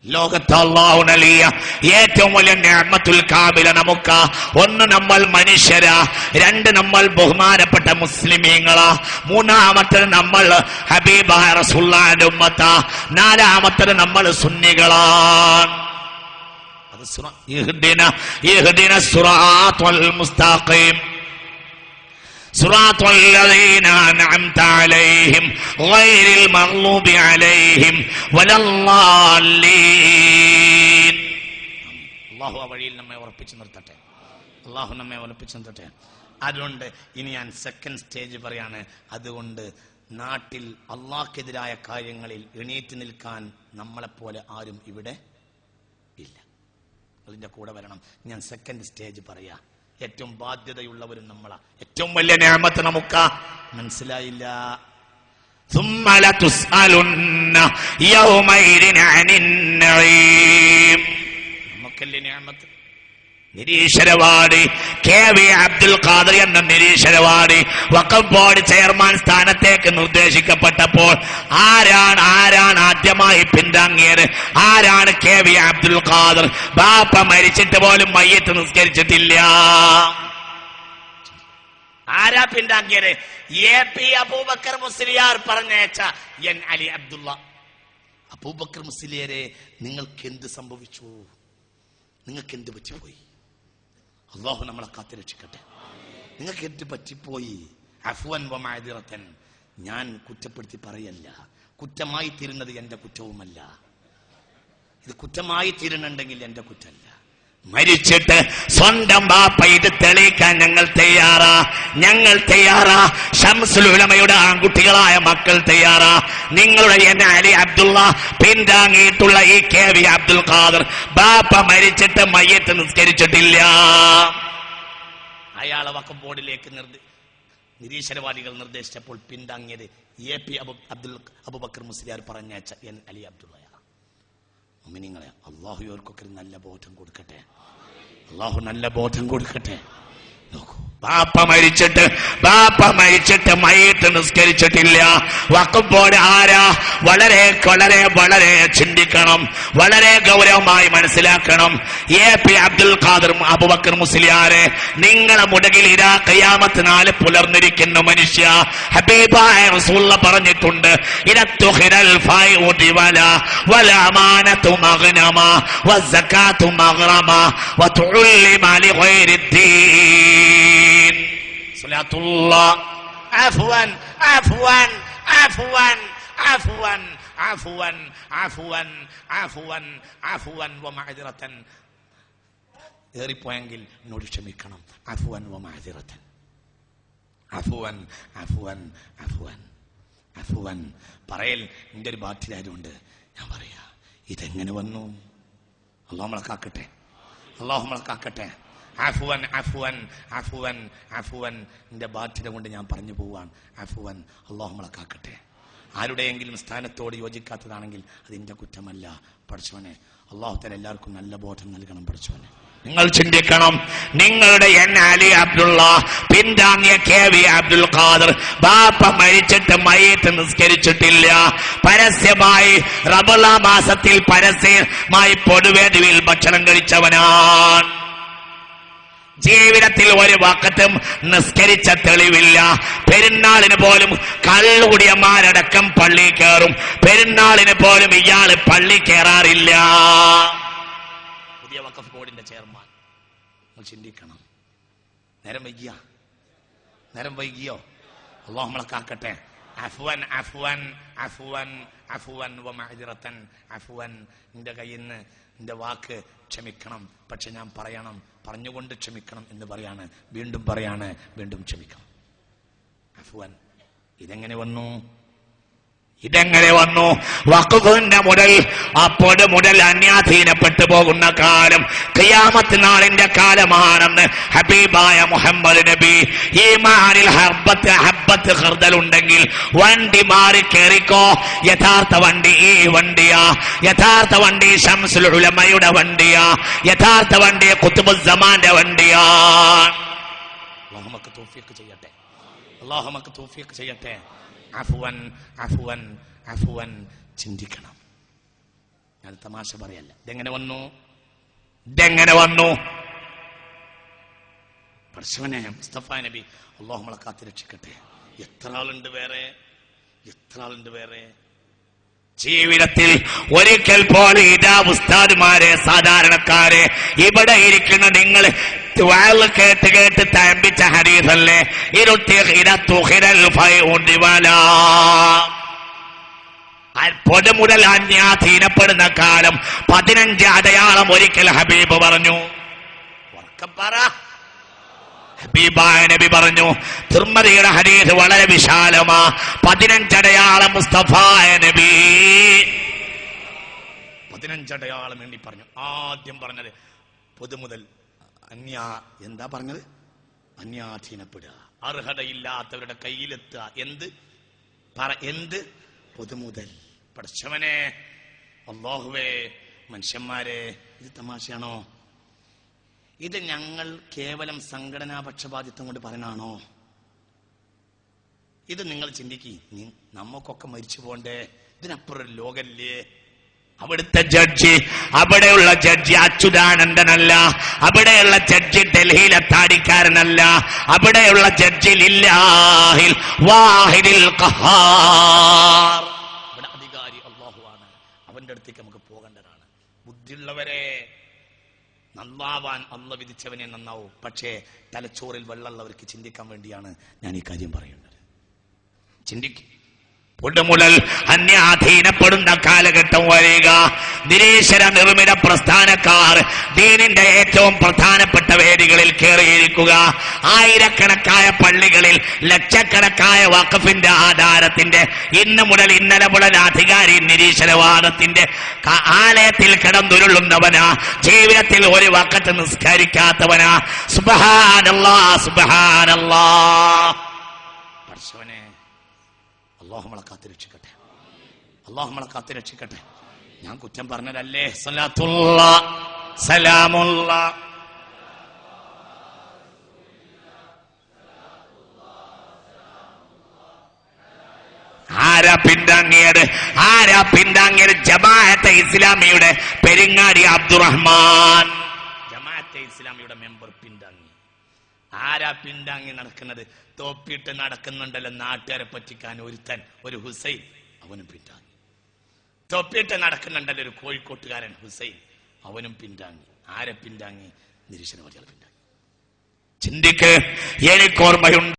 ലോകത്ത് അല്ലാഹു നൽകിയ ഏറ്റവും വലിയ നിഅമത്തുൽ കാമില നമുക്ക് ഒന്ന്, നമ്മൾ മനുഷ്യരാ. രണ്ട്, നമ്മൾ ബഹുമാനപ്പെട്ട മുസ്ലിമീങ്ങളാ. മൂന്നാമത്തത് നമ്മൾ ഹബീബായ റസൂലുള്ളാഹിന്റെ ഉമ്മത്താ. നാലാമത്തത് നമ്മൾ സുന്നികളാണ്. അത് ഇഹ്ദിന സിറാത്തുൽ മുസ്തഖീം صراط الذين أنعمت عليهم غير المغضوب عليهم ولا الضالين. അല്ലാഹു ആ വഴിയിൽ നമ്മെ ഉറപ്പിച്ചു നിർത്തട്ടെ. അല്ലാഹു നമ്മെ ഉറപ്പിച്ചു നിർത്തട്ടെ. അതുകൊണ്ട് ഇനി ഞാൻ സെക്കൻഡ് സ്റ്റേജ് പറയാണ്. അതുകൊണ്ട് നാട്ടിൽ അല്ലാഹുക്കെതിരായ കാര്യങ്ങളിൽ എണീറ്റ് നിൽക്കാൻ നമ്മളെപ്പോലെ ആരും ഇവിടെ ഇല്ല. അതിന്റെ കൂടെ വരണം. ഞാൻ സെക്കൻഡ് സ്റ്റേജ് പറയാ. ഏറ്റവും ബാധ്യതയുള്ളവരും നമ്മളാ. ഏറ്റവും വലിയ നിഅമത്ത് നമുക്ക് മനസ്സിലായില്ല. ثم لتسألن يومئذ عن النعيم. നമുക്കല്ലേ നിഅമത്ത്. നിരീശ്വരവാദി KV അബ്ദുൽ ഖാദർ എന്ന നിരീശ്വരവാദി വഖഫ് ബോർഡ് ചെയർമാൻ സ്ഥാനത്തേക്ക് നിർദ്ദേശിക്കപ്പെട്ടപ്പോൾ ആരാണ് ആദ്യമായി പിന്താങ്ങിയത്? ആരാണ് KV അബ്ദുൽ ഖാദർ? ബാപ്പ മരിച്ചിട്ട് പോലും മയ്യത്ത് നിസ്കരിച്ചിട്ടില്ല. ആരാ പിന്താങ്ങിയത്? AP അബൂബക്കർ മുസ്ലിയാർ പറഞ്ഞയച്ച എൻ അലി അബ്ദുള്ള. അബൂബക്കർ മുസ്ലിയാരെ, നിങ്ങൾക്ക് എന്ത് സംഭവിച്ചു? നിങ്ങൾക്ക് എന്ത് പറ്റിപ്പോയി? അല്ലാഹു നമ്മളെ കാത്തുരക്ഷിക്കട്ടെ. നിങ്ങൾക്ക് എന്ത് പറ്റിപ്പോയി? അഫ്വൻ വ മഅദിറതൻ. ഞാൻ കുറ്റപ്പെടുത്തി പറയല്ല. കുറ്റമായി തീരുന്നത് എന്റെ കുറ്റവുമല്ല. ഇത് കുറ്റമായി തീരുന്നുണ്ടെങ്കിൽ എന്റെ കുറ്റമല്ല. മരിച്ചിട്ട് സ്വന്തം ബാപ്പ ഇത് തെളിയിക്കാൻ ഞങ്ങൾ തയ്യാറാ. ശംസുൽ ഉലമയുടെ ആൺകുട്ടികളായ മക്കൾ തയ്യാറാ. നിങ്ങളുടെ എൻ അലി അബ്ദുള്ള പിന്താങ്ങിയിട്ടുള്ള ഈ KV അബ്ദുൽ ഖാദർ ബാപ്പ മരിച്ചിട്ട് മയ്യത്ത് നിസ്കരിച്ചിട്ടില്ല. അയാളെ വഖഫ് ബോർഡിലേക്ക് നിരീശ്വരവാദികൾ നിർദ്ദേശിച്ചപ്പോൾ പിന്താങ്ങിയത് AP അബൂബക്കർ മുസ്ലിയാർ പറഞ്ഞയച്ച എൻ അലി അബ്ദുള്ള. മുഅ്മിനീങ്ങളെ, അല്ലാഹു ഇവർക്കൊക്കെ നല്ല ബോധം കൊടുക്കട്ടെ. അല്ലാഹു നല്ല ബോധം കൊടുക്കട്ടെ. നോക്കൂ, ബാപ്പ മരിച്ചിട്ട് മയ്യത്ത് നിസ്കരിച്ചിട്ടില്ല. വഖഫ് ബോർഡ് ആരാ? വളരെ വളരെ വളരെ ചിന്തിക്കണം, വളരെ ഗൗരവമായി മനസ്സിലാക്കണം. AP അബ്ദുൽ ഖാദർ അബൂബക്കർ മുസ്ലിയാരെ, നിങ്ങളെ മുടകിൽ ഇരാ ഖിയാമത്ത് നാൾ പുലർന്നിരിക്കുന്ന മനുഷ്യ, ഹബീബായ റസൂലുള്ള പറഞ്ഞിട്ടുണ്ട്, ഇനത്തുഖിറൽ ഫൈഉദി വലാ അമാനതു മഗ്നമ വസ്സകാതു മഗ്റമ വതുഉല്ലിമ ലിഗൈരിദ്ദീൻ. സ്വലാത്തുല്ലാ. അഫ്വൻ അഫ്വൻ അഫ്വൻ അഫ്വൻ അഫ്വൻ അഫ്വൻ അഫ്വൻ അഫ്വൻ വമഅദിറതൻ. ഏറിപ്പോയെങ്കിൽ എന്നോട് ക്ഷമിക്കണം. അഫ്വൻ വമഅദിറതൻ. അഫ്വൻ അഫ്വൻ അഫ്വൻ അഫ്വൻ പറയൽ എൻ്റെ ഒരു ബാധ്യതയായതുകൊണ്ട് ഞാൻ പറയാ. ഇതെങ്ങനെ വന്നു? അല്ലാഹു നമ്മളെ കാക്കട്ടെ. അല്ലാഹു നമ്മളെ കാക്കട്ടെ. അഫ്വൻ അഫ്വൻ അഫ്വൻ അഫ്വൻ എൻ്റെ ബാധ്യത കൊണ്ട് ഞാൻ പറഞ്ഞു പോവാൻ. അഫ്വൻ. അല്ലാഹു നമ്മളെ കാക്കട്ടെ. ആരുടെയെങ്കിലും സ്ഥാനത്തോട് യോജിക്കാത്തതാണെങ്കിൽ അതിൻ്റെ കുറ്റമല്ല. പഠിച്ചവനെ, അല്ലാഹു തആല എല്ലാവർക്കും നല്ല ബോധം നൽകണം. പഠിച്ചവനെ, നിങ്ങൾ ചിന്തിക്കണം. നിങ്ങളുടെ എൻ അലി അബ്ദുള്ള പിന്താങ്ങിയ KV അബ്ദുൽ ഖാദർ ബാപ്പ മരിച്ചിട്ട് മയ്യത്ത് നിസ്കരിച്ചിട്ടില്ല. പരസ്യമായി റമളാൻ മാസത്തിൽ പരസ്യമായി പൊതുവേദിയിൽ ഭക്ഷണം കഴിച്ചവനാണ്. ജീവിതത്തിൽ ഒരു വഖത്തും നിസ്കരിച്ച തെളിവില്ല. പെരുന്നാളിന് പോലും കള്ളുകുടിയന്മാരടക്കം പള്ളി കയറും. പെരുന്നാളിന് പോലും ഇയാള് പള്ളി കയറാറില്ല. പുതിയ വഖഫ് ബോർഡിന്റെ ചെയർമാൻ, നിങ്ങൾ ചിന്തിക്കണം. നേരം വൈകിയോ? അല്ലാഹു നമ്മളെ കാക്കട്ടെ. അഫ്വൻ അഫ്വൻ അഫ്വൻ അഫ്വൻ വമഅദിറതൻ. അഫ്വൻ, നിന്റെ കയ്യിൽ നിന്ന് നിന്റെ വാക്ക് ക്ഷമിക്കണം. പക്ഷെ ഞാൻ പറയണം, പറഞ്ഞുകൊണ്ട് ക്ഷമിക്കണം എന്ന് പറയാണ്. വീണ്ടും പറയാണ്, വീണ്ടും ക്ഷമിക്കണം. അഫ്വൻ. ഇതെങ്ങനെ വന്നു? വഖഫിന്റെ മുതൽ അന്യാധീനപ്പെട്ടു പോകുന്ന കാലം ഖിയാമത്ത് നാളിന്റെ കാലമാണെന്ന് ഹബീബായ മുഹമ്മദ് നബി. ഈമാനിൽ ഹബ്ബത്ത് ഖർദൽ ഉണ്ടെങ്കിൽ വണ്ടി മാറി കേറിക്കോ. യഥാർത്ഥ വണ്ടി ഈ വണ്ടിയാ. യഥാർത്ഥ വണ്ടി ശംസുൽ ഉലമയുടെ വണ്ടിയാ. യഥാർത്ഥ വണ്ടി ഖുത്ബുസ് സമാന്റെ വണ്ടിയാ. അല്ലാഹു നമുക്ക് തൗഫീഖ് ചെയ്യട്ടെ. അല്ലാഹു നമുക്ക് തൗഫീഖ് ചെയ്യട്ടെ. അഫ്വൻ അഫ്വൻ അഫ്വൻ. ചിന്തിക്കണം. ഞാൻ തമാശ പറയല്ല. ഇതെങ്ങനെ വന്നു? പടച്ചവനെ മുസ്തഫ നബി അല്ലാഹു നമ്മളെ കാത്ത് രക്ഷിക്കട്ടെ. എത്ര ആളുണ്ട് വേറെ ജീവിതത്തിൽ ഒരിക്കൽ പോലും ഇതാ ഉസ്താദുമാരെ, സാധാരണക്കാരെ, ഇവിടെ ഇരിക്കുന്ന നിങ്ങൾ കേട്ട് തമ്പിച്ച ഹദീസല്ലേ പൊതുമുതൽ അന്യാധീനപ്പെടുന്ന കാലം 15 അടയാളം ഒരിക്കൽ ഹബീബ് പറഞ്ഞു. ഹബീബായ നബി പറഞ്ഞു. തിർമദിയുടെ ഹദീസ് വളരെ വിശാലമാ. 15 അടയാളം മുസ്തഫായ നബി 15 അടയാളം എണ്ണി പറഞ്ഞു. ആദ്യം പറഞ്ഞത് പൊതുമുതൽ എന്താ പറഞ്ഞത്? അന്യാധീനപ്പെടുക, അർഹതയില്ലാത്തവരുടെ കയ്യിലെത്തുക. എന്ത് പൊതുമുതൽ. പടച്ചവനെ, അല്ലാഹുവേ, മനുഷ്യന്മാരെ, ഇത് തമാശയാണോ? ഇത് ഞങ്ങൾ കേവലം സംഘടനാ പക്ഷപാതിത്വം കൊണ്ട് പറയണാണോ? ഇത് നിങ്ങൾ ചിന്തിക്കി. നമുക്കൊക്കെ മരിച്ചു പോണ്ടേ? ഇതിനപ്പുറം ഒരു ലോകല്ലേ? അവിടെയുള്ള ജഡ്ജി അച്യുതാനന്ദനല്ല, അവിടെയുള്ള ജഡ്ജി ഡൽഹിയിലെ താടിക്കാരനല്ല, അവിടെയുള്ള ജഡ്ജി ലില്ലാഹിൽ വാഹിദിൽ ഖഹാർ. ഇവിടെ അധികാരി അല്ലാഹുവാണ്. അവന്റെ അടുത്തേക്ക് നമുക്ക് പോകേണ്ടതാണ്. ബുദ്ധിയുള്ളവരെ, നന്നാവാൻ അല്ലാഹു വിധിച്ചവനെ നന്നാവും. പക്ഷേ തലച്ചോറിൽ വെള്ളമുള്ളവർക്ക് ചിന്തിക്കാൻ വേണ്ടിയാണ് ഞാൻ ഈ കാര്യം പറയുന്നത്. ചിന്തിക്കും. പൊടുമുതൽ അന്യാധീനപ്പെടുന്ന കാലഘട്ടം വരിക. നിരീശ്വര നിർമ്മിത പ്രസ്ഥാനക്കാർ ദീനിന്റെ ഏറ്റവും പ്രധാനപ്പെട്ട വേദികളിൽ കയറിയിരിക്കുക. ആയിരക്കണക്കായ പള്ളികളിൽ ലക്ഷക്കണക്കായ വഖഫിന്റെ ആധാരത്തിന്റെ ഇന്നലെ മുതൽ അധികാരി നിരീശ്വരവാദത്തിന്റെ ആലയത്തിൽ കിടന്നുരുളുന്നവനാ. ജീവിതത്തിൽ ഒരു വഖത്ത് നിസ്കരിക്കാത്തവനാ. സുബ്ഹാനല്ലാഹ്, സുബ്ഹാനല്ലാഹ്. പടച്ചവനെ, അല്ലാഹു നമ്മളെ കാത്ത് രക്ഷിക്കട്ടെ. ഞാൻ കുറ്റം പറഞ്ഞതല്ലേ. സലാത്തുല്ലാ സലാമുല്ലാ ആരാ പിന്താങ്ങിയത്? ജമാഅത്തെ ഇസ്ലാമിയുടെ പെരിങ്ങാടി അബ്ദുറഹ്മാൻ, ജമാഅത്തെ ഇസ്ലാമിയുടെ മെമ്പർ പിന്താങ്ങി. ആരാ പിന്താങ്ങി നടക്കുന്നത്? തോപ്പിട്ട് നടക്കുന്നുണ്ടല്ലോ നാട്ടുകാരെ പറ്റിക്കാൻ ഒരുത്തൻ, ഒരു ഹുസൈൻ, അവനും പിന്താങ്ങി. തൊപ്പിട്ട് നടക്കുന്നുണ്ടല്ലോ ഒരു കോഴിക്കോട്ടുകാരൻ ഹുസൈൻ, അവനും പിന്താങ്ങി. ആരെ പിന്താങ്ങി? നിരീശ്വരവാദികൾ പിന്താങ്ങി. ചിന്തിക്ക്. എനിക്കോർമ്മയുണ്ട്